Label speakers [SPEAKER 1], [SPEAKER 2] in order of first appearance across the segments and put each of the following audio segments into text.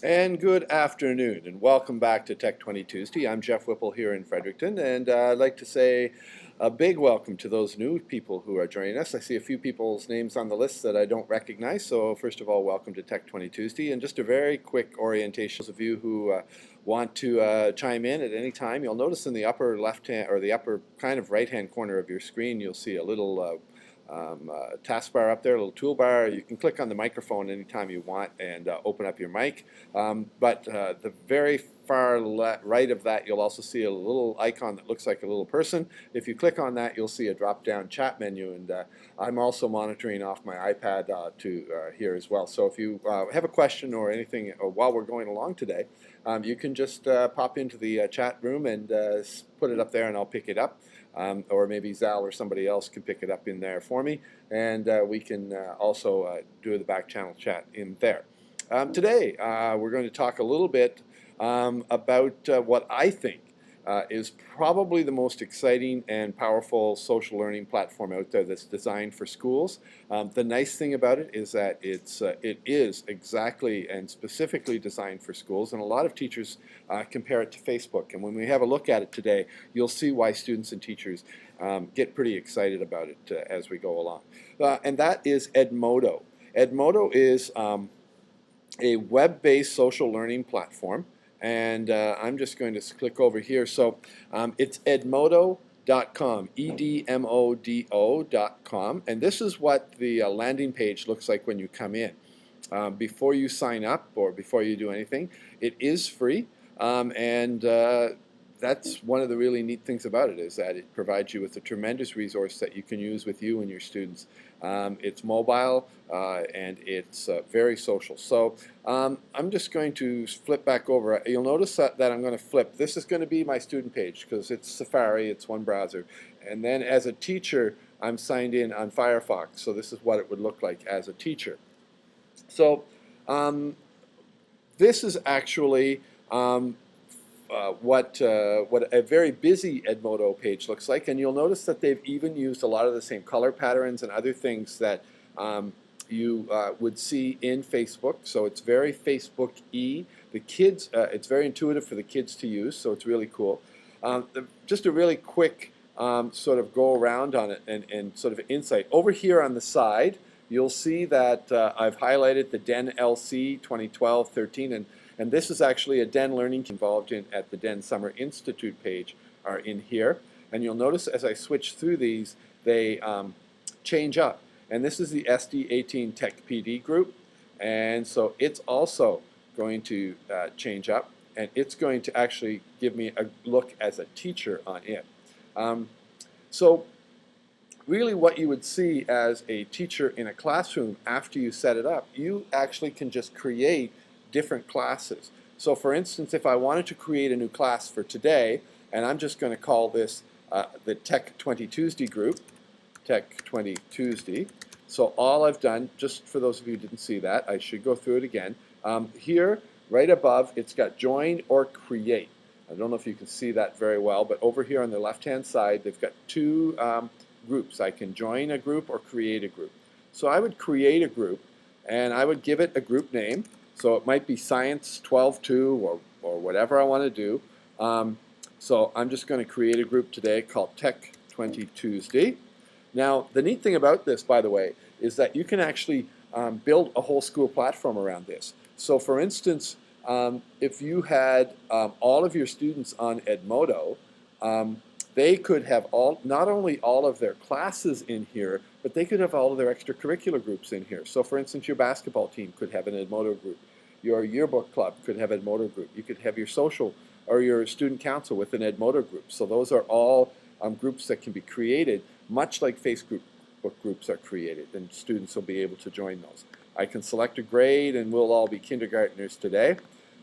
[SPEAKER 1] And good afternoon, and welcome back to Tech20 Tuesday. I'm Jeff Whipple here in Fredericton, and I'd like to say a big welcome to those new people who are joining us. I see a few people's names on the list that I don't recognize, so first of all, welcome to Tech20 Tuesday. And just a very quick orientation, those of you who want to chime in at any time, you'll notice in the upper left-hand, or the upper kind of right-hand corner of your screen, you'll see a little taskbar up there, a little toolbar. You can click on the microphone anytime you want and open up your mic. But the very far right of that, you'll also see a little icon that looks like a little person. If you click on that, you'll see a drop-down chat menu, and I'm also monitoring off my iPad here as well. So if you have a question or anything while we're going along today, you can just pop into the chat room and put it up there, and I'll pick it up. Or maybe Zal or somebody else can pick it up in there for me, and we can also do the back channel chat in there. Today we're going to talk a little bit about what I think is probably the most exciting and powerful social learning platform out there that's designed for schools. The nice thing about it is that it is exactly and specifically designed for schools, and a lot of teachers compare it to Facebook. And when we have a look at it today, you'll see why students and teachers get pretty excited about it as we go along. And that is Edmodo. Edmodo is a web-based social learning platform. And I'm just going to click over here. So it's edmodo.com, edmodo.com, and this is what the landing page looks like when you come in. Before you sign up or before you do anything, it is free, and that's one of the really neat things about it, is that it provides you with a tremendous resource that you can use with you and your students. It's mobile and it's very social. So I'm just going to flip back over. You'll notice that I'm going to flip. This is going to be my student page because it's Safari, it's one browser. And then as a teacher, I'm signed in on Firefox. So this is what it would look like as a teacher. So this is actually what a very busy Edmodo page looks like, and you'll notice that they've even used a lot of the same color patterns and other things that you would see in Facebook. So it's very Facebook-y. The kids, it's very intuitive for the kids to use, so it's really cool. Just a really quick sort of go around on it and sort of insight. Over here on the side, you'll see that I've highlighted the DEN LC 2012-13, and this is actually a DEN learning involved in at the DEN Summer Institute page are in here. And you'll notice as I switch through these, they change up. And this is the SD18 Tech PD group. And so it's also going to change up. And it's going to actually give me a look as a teacher on it. So really what you would see as a teacher in a classroom after you set it up, you actually can just create different classes. So for instance, if I wanted to create a new class for today, and I'm just going to call this the Tech20 Tuesday group, Tech20 Tuesday. So all I've done, just for those of you who didn't see that, I should go through it again. Here, right above, it's got join or create. I don't know if you can see that very well, but over here on the left-hand side, they've got two groups. I can join a group or create a group. So I would create a group, and I would give it a group name. So it might be Science 12-2 or whatever I want to do. So I'm just going to create a group today called Tech20 Tuesday. Now, the neat thing about this, by the way, is that you can actually build a whole school platform around this. So for instance, if you had all of your students on Edmodo, they could have not only all of their classes in here, but they could have all of their extracurricular groups in here. So for instance, your basketball team could have an Edmodo group. Your yearbook club could have an Edmodo group. You could have your social or your student council with an Edmodo group. So those are all groups that can be created, much like Facebook groups are created, and students will be able to join those. I can select a grade, and we'll all be kindergartners today.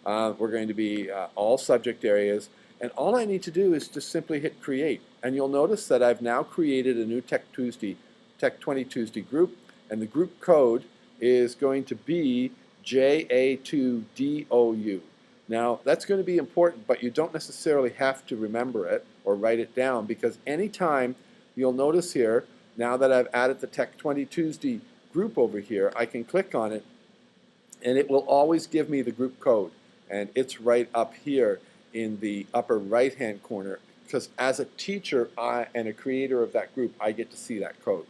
[SPEAKER 1] We're going to be all subject areas. And all I need to do is just simply hit create. And you'll notice that I've now created a new Tech20 Tuesday group, and the group code is going to be JA2DOU. Now that's going to be important, but you don't necessarily have to remember it or write it down, because anytime you'll notice here, now that I've added the Tech20 Tuesday group over here, I can click on it and it will always give me the group code, and it's right up here in the upper right hand corner, because as a teacher and a creator of that group, I get to see that code.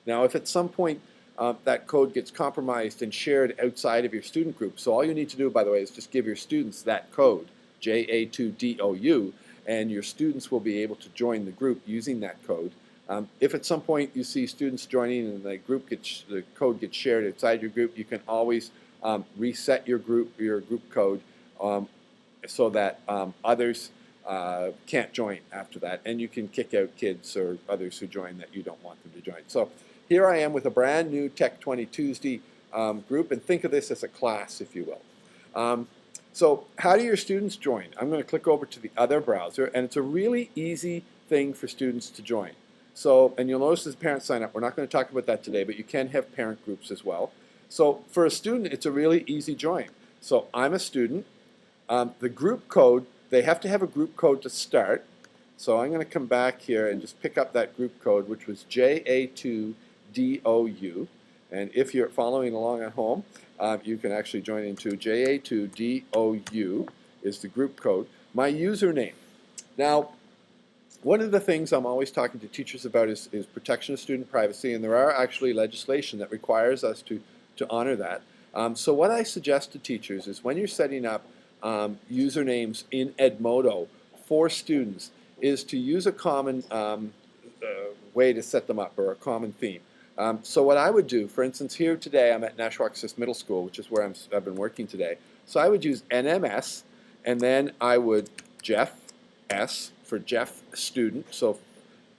[SPEAKER 1] Now if at some point that code gets compromised and shared outside of your student group, so all you need to do, by the way, is just give your students that code, JA2DOU, and your students will be able to join the group using that code. If at some point you see students joining and the code gets shared outside your group, you can always reset your group code so that others can't join after that, and you can kick out kids or others who join that you don't want them to join. So here I am with a brand new Tech20Tuesday group, and think of this as a class, if you will. So how do your students join? I'm going to click over to the other browser, and it's a really easy thing for students to join. So, and you'll notice as parents sign up, we're not going to talk about that today, but you can have parent groups as well. So for a student, it's a really easy join. So I'm a student. The group code, they have to have a group code to start. So I'm going to come back here and just pick up that group code, which was JA2DOU. And if you're following along at home, you can actually join into JA2DOU is the group code. My username. Now, one of the things I'm always talking to teachers about is protection of student privacy, and there are actually legislation that requires us to honor that. So what I suggest to teachers is when you're setting up usernames in Edmodo for students is to use a common way to set them up, or a common theme. So what I would do, for instance, here today I'm at Nashua Middle School, which is where I've been working today. So I would use NMS, and then I would Jeff S for Jeff student. So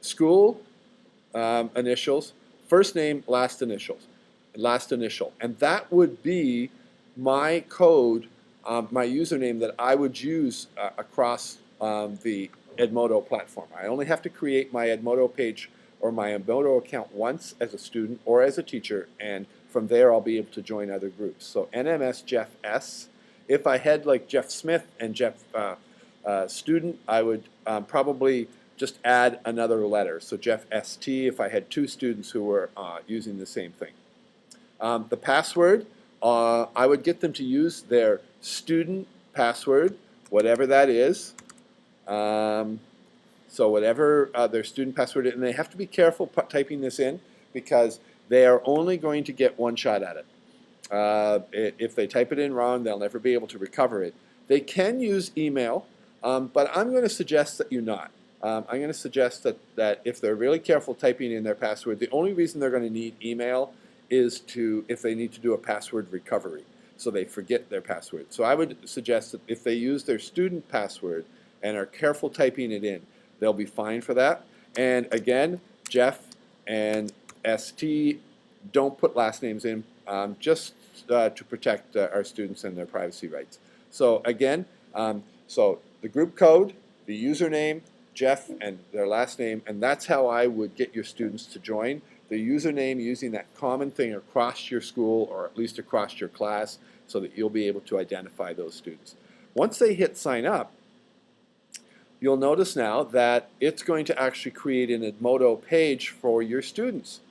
[SPEAKER 1] school initials, first name, last initial, and that would be my code, my username that I would use across the Edmodo platform. I only have to create my Edmodo page or my Edmodo account once as a student or as a teacher, and from there I'll be able to join other groups. So NMS Jeff S. If I had like Jeff Smith and Jeff student, I would probably just add another letter. So Jeff ST if I had two students who were using the same thing. The password, I would get them to use their student password, whatever that is. So whatever their student password is, and they have to be careful typing this in because they are only going to get one shot at it. If they type it in wrong, they'll never be able to recover it. They can use email, but I'm going to suggest that you not. I'm going to suggest that if they're really careful typing in their password, the only reason they're going to need email is if they need to do a password recovery, so they forget their password. So I would suggest that if they use their student password and are careful typing it in, they'll be fine for that. And again, Jeff and ST, don't put last names in, just to protect our students and their privacy rights. So again, so the group code, the username, Jeff, and their last name, and that's how I would get your students to join. The username using that common thing across your school, or at least across your class, so that you'll be able to identify those students. Once they hit sign up, you'll notice now that it's going to actually create an Edmodo page for your students.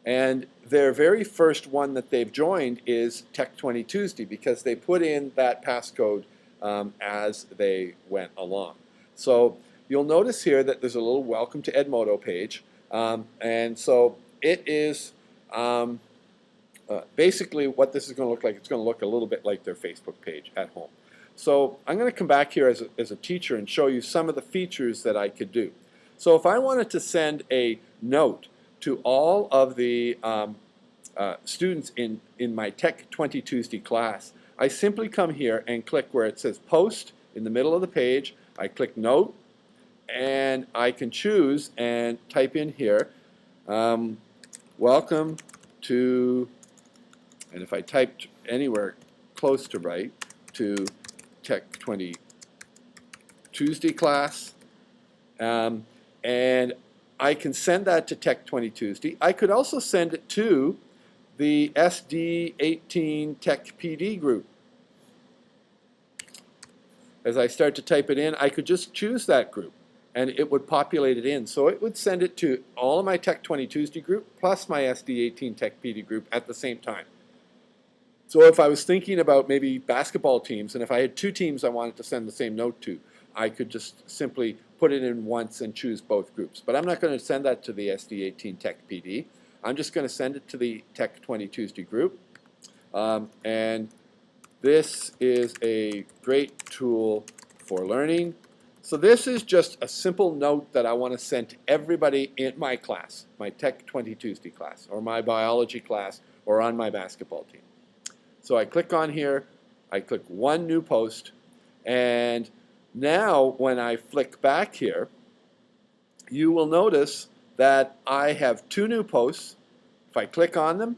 [SPEAKER 1] And their very first one that they've joined is Tech20Tuesday, because they put in that passcode as they went along. So you'll notice here that there's a little welcome to Edmodo page. And so it is basically what this is going to look like. It's going to look a little bit like their Facebook page at home. So I'm going to come back here as a teacher and show you some of the features that I could do. So if I wanted to send a note to all of the students in my Tech20Tuesday class, I simply come here and click where it says Post in the middle of the page. I click Note, and I can choose and type in here, welcome to, and if I typed anywhere close to right, to Tech20Tuesday class, and I can send that to Tech20Tuesday. I could also send it to the SD18 Tech PD group. As I start to type it in, I could just choose that group, and it would populate it in. So it would send it to all of my Tech20Tuesday group plus my SD18 Tech PD group at the same time. So if I was thinking about maybe basketball teams, and if I had two teams I wanted to send the same note to, I could just simply put it in once and choose both groups. But I'm not going to send that to the SD18 Tech PD. I'm just going to send it to the Tech20 Tuesday group. And this is a great tool for learning. So this is just a simple note that I want to send to everybody in my class, my Tech20 Tuesday class, or my biology class, or on my basketball team. So I click on here, I click one new post, and now when I flick back here, you will notice that I have two new posts. If I click on them,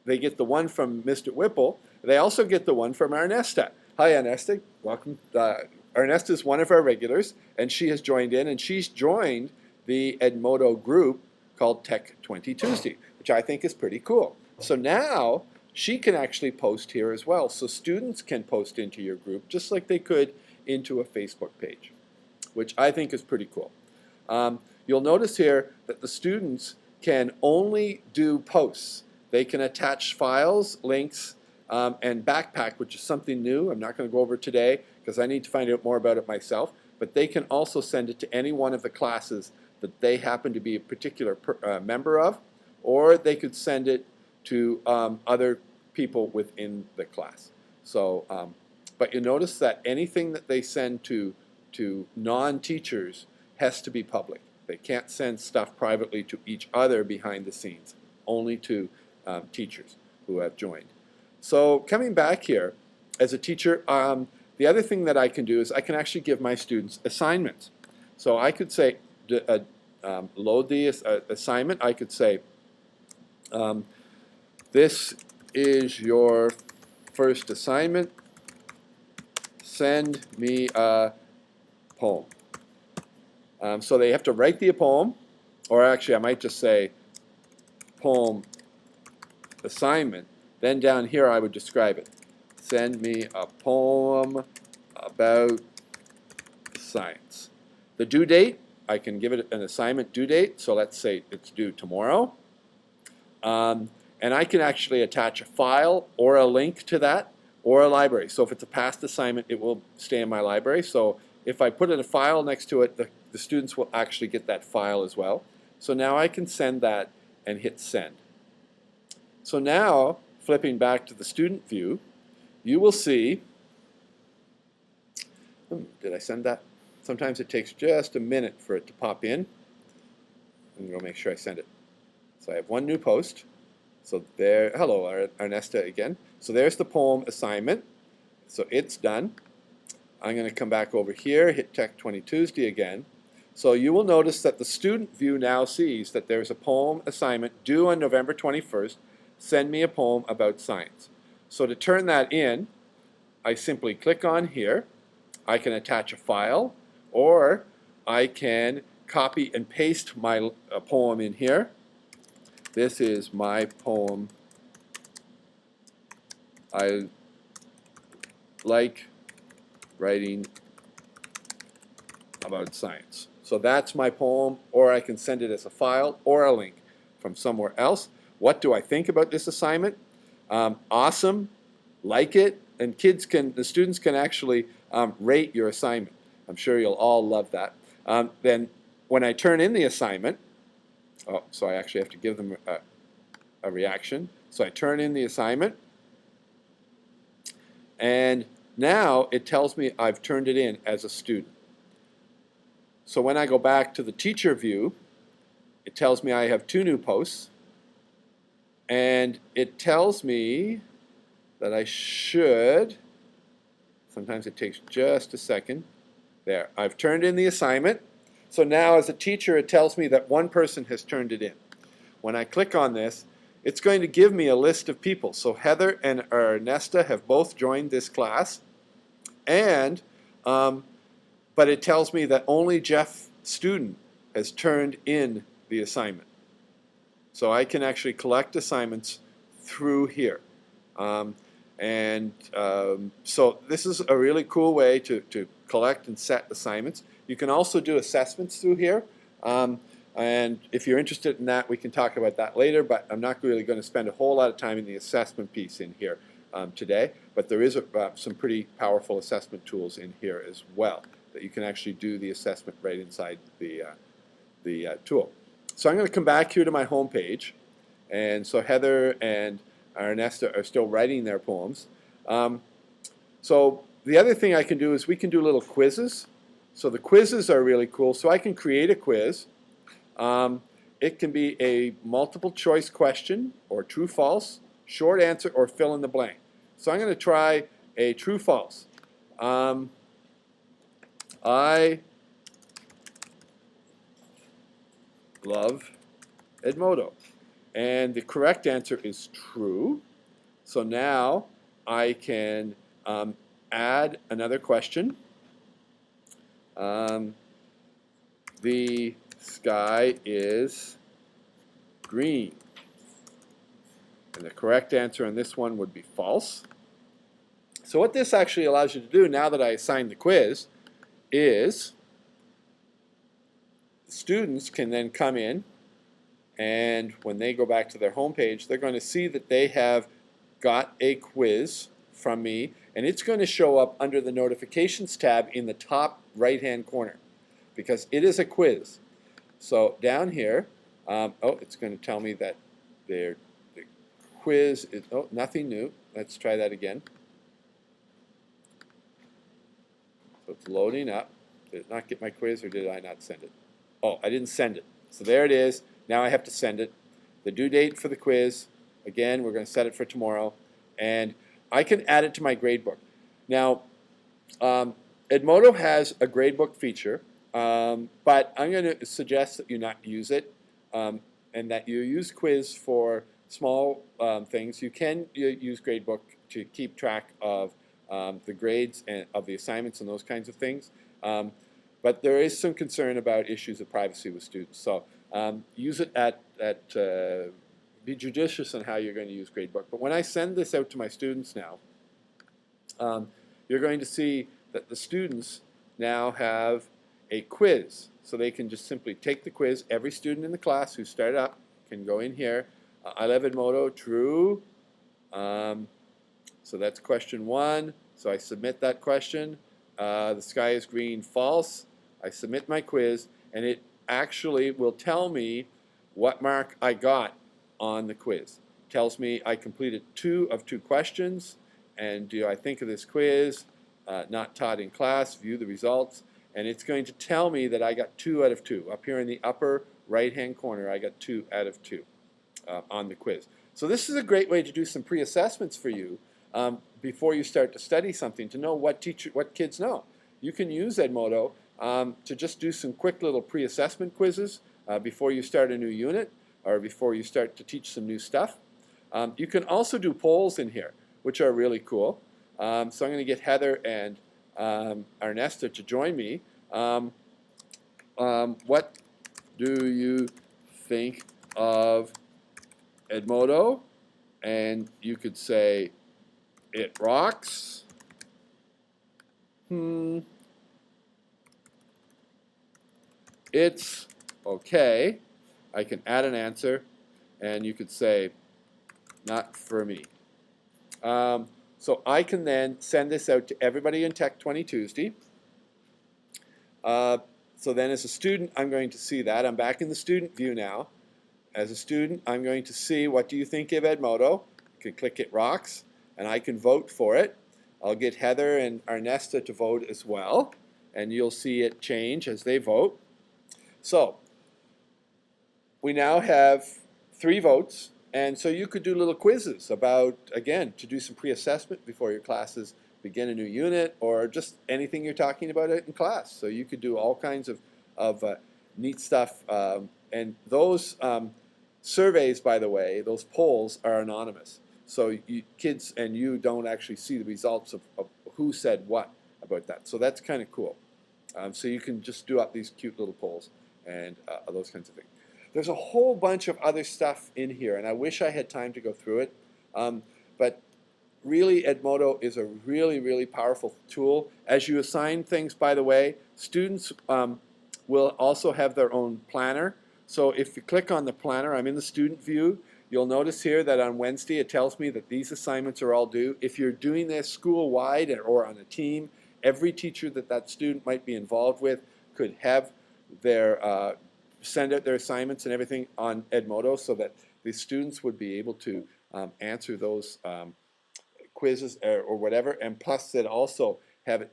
[SPEAKER 1] they get the one from Mr. Whipple. They also get the one from Ernesta. Hi, Ernesta. Welcome. Ernesta is one of our regulars, and she has joined in, and she's joined the Edmodo group called Tech20 Tuesday, which I think is pretty cool. So now she can actually post here as well. So students can post into your group just like they could into a Facebook page, which I think is pretty cool. You'll notice here that the students can only do posts. They can attach files, links, and backpack, which is something new. I'm not going to go over today because I need to find out more about it myself. But they can also send it to any one of the classes that they happen to be a particular member of, or they could send it to other people within the class. So, but you notice that anything that they send to non-teachers has to be public. They can't send stuff privately to each other behind the scenes, only to teachers who have joined. So coming back here, as a teacher, the other thing that I can do is I can actually give my students assignments. So I could say, load the assignment. I could say, this is your first assignment. Send me a poem. So they have to write the poem, or actually I might just say poem assignment. Then down here I would describe it. Send me a poem about science. The due date, I can give it an assignment due date. So let's say it's due tomorrow. And I can actually attach a file or a link to that, or a library. So if it's a past assignment, it will stay in my library. So if I put in a file next to it, the students will actually get that file as well. So now I can send that and hit send. So now, flipping back to the student view, you will see, did I send that? Sometimes it takes just a minute for it to pop in. I'm going to make sure I send it. So I have one new post. So there, hello Ernesta again. So there's the poem assignment. So it's done. I'm going to come back over here, hit Tech20 Tuesday again. So you will notice that the student view now sees that there's a poem assignment due on November 21st. Send me a poem about science. So to turn that in, I simply click on here. I can attach a file, or I can copy and paste my poem in here. This is my poem. I like writing about science. So that's my poem, or I can send it as a file or a link from somewhere else. What do I think about this assignment? Awesome, like it, and the students can actually rate your assignment. I'm sure you'll all love that. Then when I turn in the assignment, so I actually have to give them a reaction. So I turn in the assignment, and now it tells me I've turned it in as a student. So when I go back to the teacher view, it tells me I have two new posts, and it tells me that I should, sometimes it takes just a second, there, I've turned in the assignment. So now as a teacher, it tells me that one person has turned it in. When I click on this, it's going to give me a list of people. So Heather and Ernesta have both joined this class, and but it tells me that only Jeff Student has turned in the assignment. So I can actually collect assignments through here. So this is a really cool way to collect and set assignments. You can also do assessments through here. And if you're interested in that, we can talk about that later, but I'm not really going to spend a whole lot of time in the assessment piece in here. today, but there is some pretty powerful assessment tools in here as well that you can actually do the assessment right inside the tool. So I'm going to come back here to my home page, and so Heather and Ernesta are still writing their poems. So the other thing I can do is we can do little quizzes. So the quizzes are really cool. So I can create a quiz. It can be a multiple choice question, or true false, short answer, or fill in the blank. So I'm going to try a true false. I love Edmodo. And the correct answer is true. So now I can add another question. The sky is green. And the correct answer on this one would be false. So what this actually allows you to do, now that I assigned the quiz, is students can then come in, and when they go back to their home page, they're going to see that they have got a quiz from me, and it's going to show up under the notifications tab in the top right hand corner, because it is a quiz. So down here, it's going to tell me that the quiz is, nothing new. Let's try that again. So it's loading up. Did it not get my quiz, or did I not send it? Oh, I didn't send it. So there it is. Now I have to send it. The due date for the quiz, again, we're going to set it for tomorrow. And I can add it to my gradebook. Now, Edmodo has a gradebook feature, but I'm going to suggest that you not use it, and that you use quiz for small things. You can use gradebook to keep track of the grades and of the assignments and those kinds of things. But there is some concern about issues of privacy with students. So use it be judicious in how you're going to use gradebook. But when I send this out to my students now, you're going to see that the students now have a quiz. So they can just simply take the quiz. Every student in the class who started up can go in here. I love Edmodo, true. So that's question 1. So I submit that question. The sky is green, false. I submit my quiz, and it actually will tell me what mark I got on the quiz. It tells me I completed 2 of 2 questions, and do I think of this quiz, not taught in class, view the results, and it's going to tell me that I got 2 out of 2. Up here in the upper right-hand corner, I got 2 out of 2 on the quiz. So this is a great way to do some pre-assessments for you before you start to study something, to know what kids know. You can use Edmodo to just do some quick little pre-assessment quizzes before you start a new unit or before you start to teach some new stuff. You can also do polls in here, which are really cool. So I'm going to get Heather and Ernesta to join me. What do you think of Edmodo? And you could say, it rocks. It's okay. I can add an answer, and you could say, not for me. So I can then send this out to everybody in Tech20Tuesday. So then as a student, I'm going to see that. I'm back in the student view now. As a student, I'm going to see, what do you think of Edmodo? You can click it rocks, and I can vote for it. I'll get Heather and Ernesta to vote as well, and you'll see it change as they vote. So we now have 3 votes, and so you could do little quizzes about, again, to do some pre-assessment before your classes begin a new unit, or just anything you're talking about in class. So you could do all kinds of neat stuff, and those surveys, by the way, those polls are anonymous. So kids and you don't actually see the results of who said what about that. So that's kind of cool. So you can just do up these cute little polls and those kinds of things. There's a whole bunch of other stuff in here, and I wish I had time to go through it. But really, Edmodo is a really, really powerful tool. As you assign things, by the way, students will also have their own planner. So if you click on the planner, I'm in the student view, You'll notice here that on Wednesday it tells me that these assignments are all due. If you're doing this school-wide or on a team, every teacher that student might be involved with could have their send out their assignments and everything on Edmodo so that the students would be able to answer those quizzes or whatever, and plus it also have it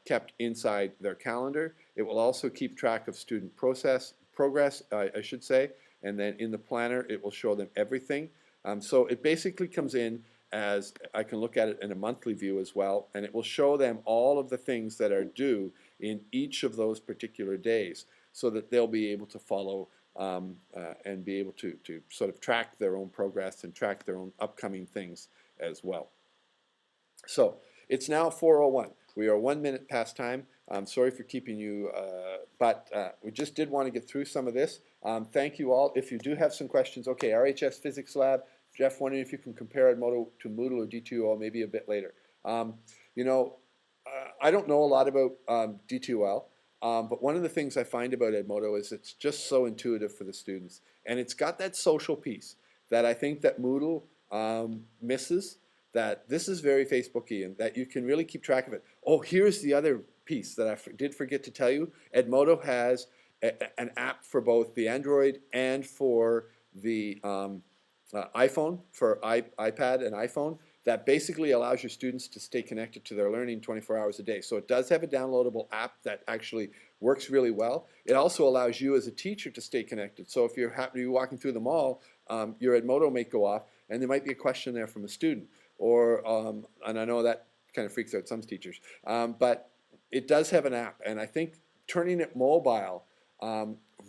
[SPEAKER 1] kept inside their calendar. It will also keep track of student progress, I should say, and then in the planner it will show them everything. So it basically comes in as, I can look at it in a monthly view as well, and it will show them all of the things that are due in each of those particular days so that they'll be able to follow and be able to sort of track their own progress and track their own upcoming things as well. So it's now 4:01. We are 1 minute past time. I'm sorry for keeping you, but we just did want to get through some of this. Thank you all. If you do have some questions, okay, RHS Physics Lab, Jeff wondering if you can compare Edmodo to Moodle or D2L maybe a bit later. You know, I don't know a lot about D2L, but one of the things I find about Edmodo is it's just so intuitive for the students. And it's got that social piece that I think that Moodle misses, that this is very Facebooky and that you can really keep track of it. Oh, here's the other piece that I did forget to tell you. Edmodo has an app for both the Android and for the iPhone, for iPad and iPhone, that basically allows your students to stay connected to their learning 24 hours a day. So it does have a downloadable app that actually works really well. It also allows you as a teacher to stay connected. So if you're walking through the mall, your Edmodo may go off and there might be a question there from a student. Or, and I know that kind of freaks out some teachers, but it does have an app, and I think turning it mobile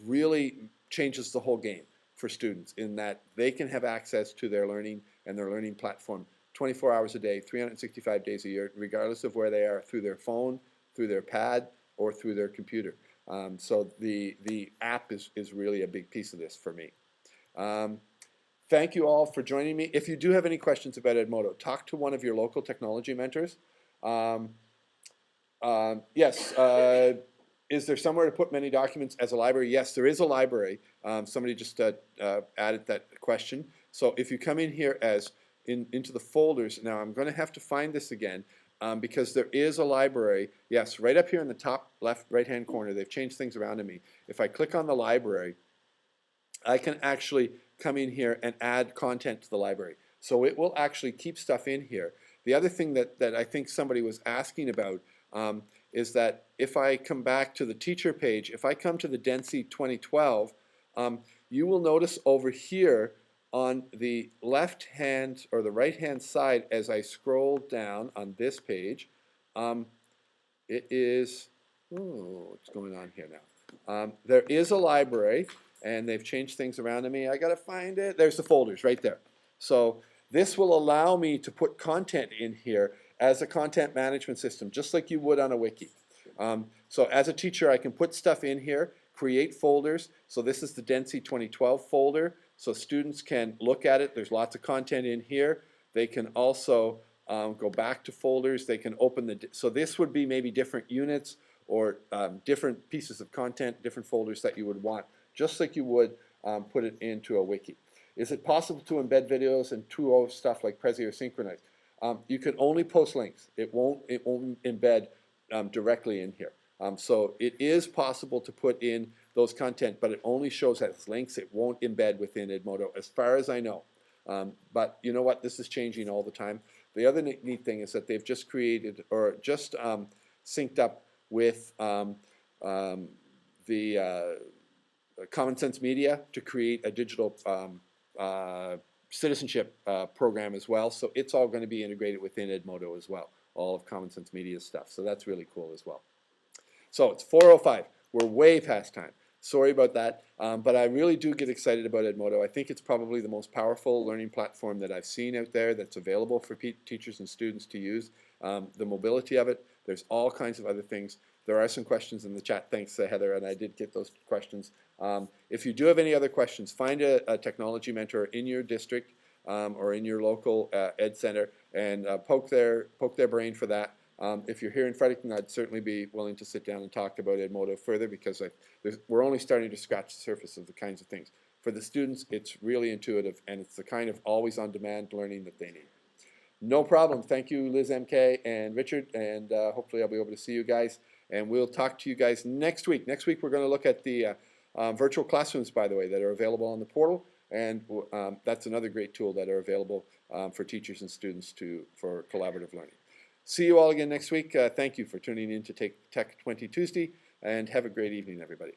[SPEAKER 1] really changes the whole game for students in that they can have access to their learning and their learning platform 24 hours a day, 365 days a year, regardless of where they are, through their phone, through their pad, or through their computer. So the app is really a big piece of this for me. Thank you all for joining me. If you do have any questions about Edmodo, talk to one of your local technology mentors. Yes, is there somewhere to put many documents as a library? Yes, there is a library. Somebody just added that question. So if you come in here as into the folders, now I'm going to have to find this again because there is a library. Yes, right up here in the top left right-hand corner. They've changed things around to me. If I click on the library, I can actually come in here and add content to the library. So it will actually keep stuff in here. The other thing that I think somebody was asking about is that if I come back to the teacher page, if I come to the Densey 2012, you will notice over here on the left hand or the right hand side as I scroll down on this page, it is, oh, what's going on here now? There is a library, and they've changed things around to me. I gotta find it. There's the folders right there. So this will allow me to put content in here as a content management system, just like you would on a wiki. So as a teacher, I can put stuff in here, create folders. So this is the Densey 2012 folder, so students can look at it. There's lots of content in here. They can also go back to folders. They can open the, so this would be maybe different units or different pieces of content, different folders that you would want, just like you would put it into a wiki. Is it possible to embed videos and 2.0 stuff like Prezi or Synchronize? You can only post links. It won't embed directly in here. So it is possible to put in those content, but it only shows as links. It won't embed within Edmodo, as far as I know. But you know what? This is changing all the time. The other neat thing is that they've just created or just synced up with the Common Sense Media to create a digital citizenship program as well. So it's all going to be integrated within Edmodo as well, all of Common Sense Media's stuff. So that's really cool as well. So it's 4:05. We're way past time. Sorry about that, but I really do get excited about Edmodo. I think it's probably the most powerful learning platform that I've seen out there that's available for teachers and students to use. The mobility of it, there's all kinds of other things. There are some questions in the chat, thanks Heather, and I did get those questions. If you do have any other questions, find a technology mentor in your district or in your local ed center and poke their brain for that. If you're here in Fredericton, I'd certainly be willing to sit down and talk about Edmodo further because we're only starting to scratch the surface of the kinds of things. for the students, it's really intuitive, and it's the kind of always on-demand learning that they need. No problem. Thank you, Liz MK and Richard, and hopefully I'll be able to see you guys, and we'll talk to you guys next week. Next week we're going to look at the virtual classrooms, by the way, that are available on the portal, and that's another great tool that are available for teachers and students for collaborative learning. See you all again next week. Thank you for tuning in to Tech 20 Tuesday, and have a great evening, everybody.